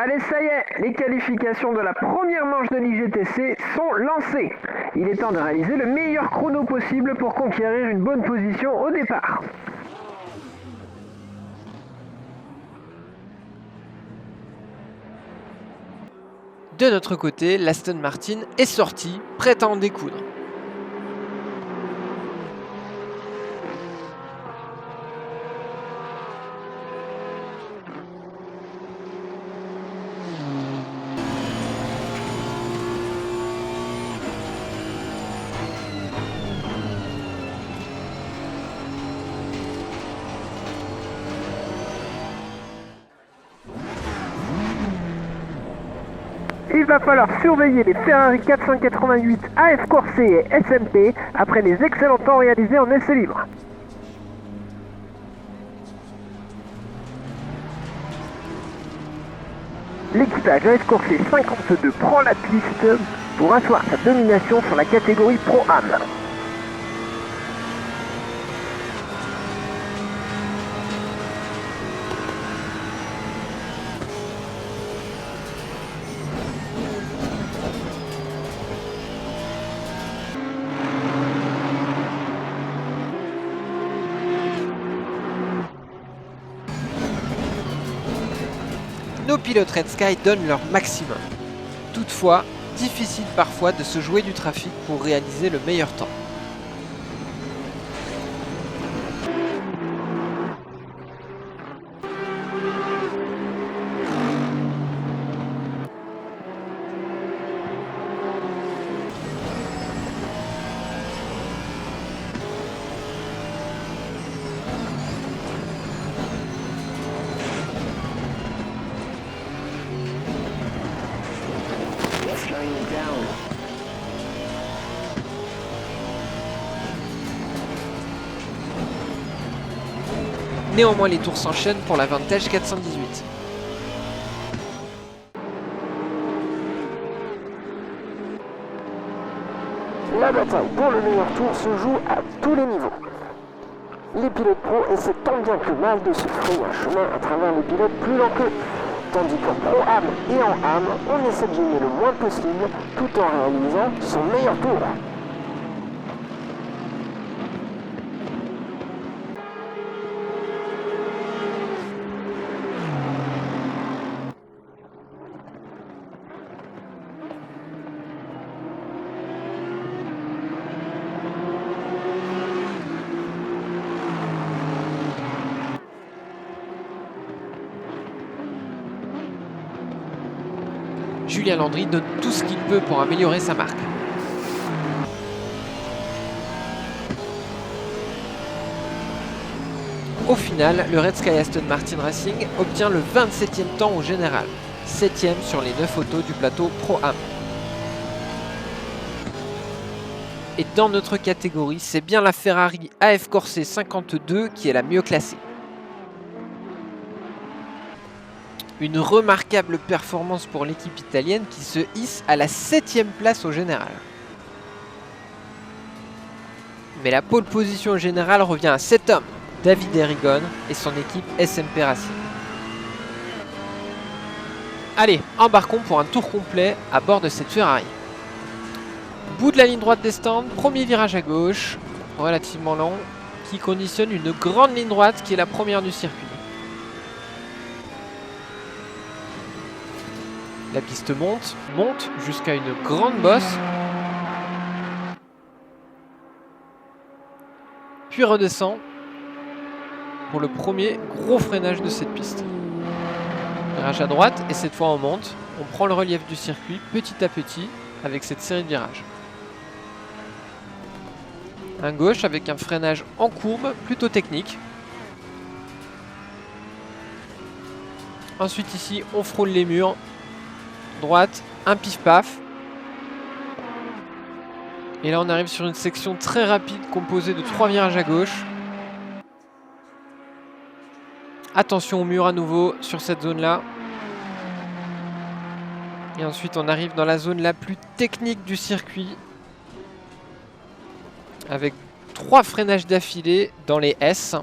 Allez, ça y est, les qualifications de la première manche de l'IGTC sont lancées. Il est temps de réaliser le meilleur chrono possible pour conquérir une bonne position au départ. De notre côté, l'Aston Martin est sortie, prête à en découdre. Il va falloir surveiller les Ferrari 488 AF Corse et SMP après les excellents temps réalisés en essai libre. L'équipage AF Corse 52 prend la piste pour asseoir sa domination sur la catégorie Pro-Am. Nos pilotes Red Sky donnent leur maximum. Toutefois, difficile parfois de se jouer du trafic pour réaliser le meilleur temps. Néanmoins, les tours s'enchaînent pour la Vantage 418. La bataille pour le meilleur tour se joue à tous les niveaux. Les pilotes pro essaient tant bien que mal de se frayer un chemin à travers les pilotes plus lents qu'eux. Tandis qu'en Pro-Am et en Am, on essaie de gêner le moins possible tout en réalisant son meilleur tour. Julien Landry donne tout ce qu'il peut pour améliorer sa marque. Au final, le Red Sky Aston Martin Racing obtient le 27e temps au général, 7e sur les 9 autos du plateau Pro-Am. Et dans notre catégorie, c'est bien la Ferrari AF Corse 52 qui est la mieux classée. Une remarquable performance pour l'équipe italienne qui se hisse à la 7e place au général. Mais la pole position au général revient à cet homme, David Erigon et son équipe SMP Racing. Allez, embarquons pour un tour complet à bord de cette Ferrari. Bout de la ligne droite des stands, premier virage à gauche, relativement long, qui conditionne une grande ligne droite qui est la première du circuit. La piste monte jusqu'à une grande bosse, puis redescend pour le premier gros freinage de cette piste. Virage à droite et cette fois on monte, on prend le relief du circuit petit à petit avec cette série de virages. Un gauche avec un freinage en courbe plutôt technique. Ensuite ici on frôle les murs. Droite, un pif-paf. Et là on arrive sur une section très rapide composée de 3 virages à gauche. Attention au mur à nouveau sur cette zone là. Et ensuite on arrive dans la zone la plus technique du circuit. Avec 3 freinages d'affilée dans les S.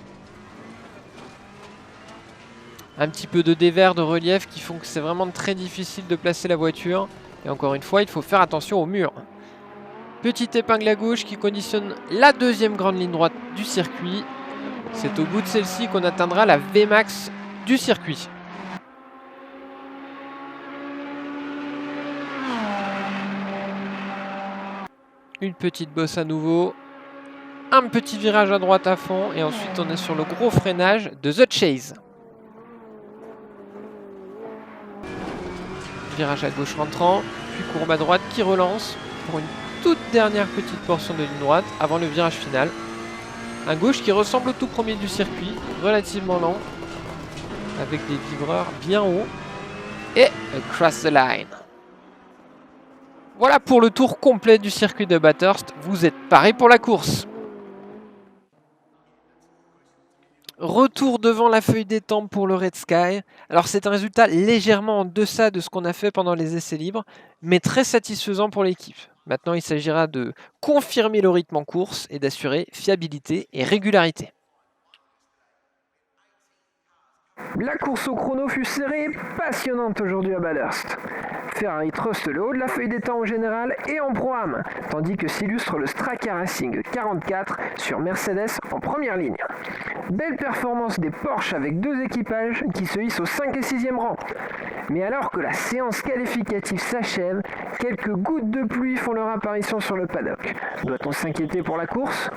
un petit peu de dévers, de relief qui font que c'est vraiment très difficile de placer la voiture. Et encore une fois, il faut faire attention au mur. Petite épingle à gauche qui conditionne la deuxième grande ligne droite du circuit. C'est au bout de celle-ci qu'on atteindra la VMAX du circuit. Une petite bosse à nouveau. Un petit virage à droite à fond. Et ensuite, on est sur le gros freinage de The Chase. Virage à gauche rentrant. Puis courbe à droite qui relance pour une toute dernière petite portion de ligne droite avant le virage final. Un gauche qui ressemble au tout premier du circuit. Relativement lent. Avec des vibreurs bien hauts. Et cross the line. Voilà pour le tour complet du circuit de Bathurst. Vous êtes parés pour la course. Retour devant la feuille des temps pour le Red Sky. Alors c'est un résultat légèrement en deçà de ce qu'on a fait pendant les essais libres, mais très satisfaisant pour l'équipe. Maintenant il s'agira de confirmer le rythme en course et d'assurer fiabilité et régularité. La course au chrono fut serrée, passionnante aujourd'hui à Bathurst. Ferrari truste le haut de la feuille des temps en général et en Pro-Am, tandis que s'illustre le Straka Racing 44 sur Mercedes en première ligne. Belle performance des Porsche avec deux équipages qui se hissent au 5 et 6e rang. Mais alors que la séance qualificative s'achève, quelques gouttes de pluie font leur apparition sur le paddock. Doit-on s'inquiéter pour la course ?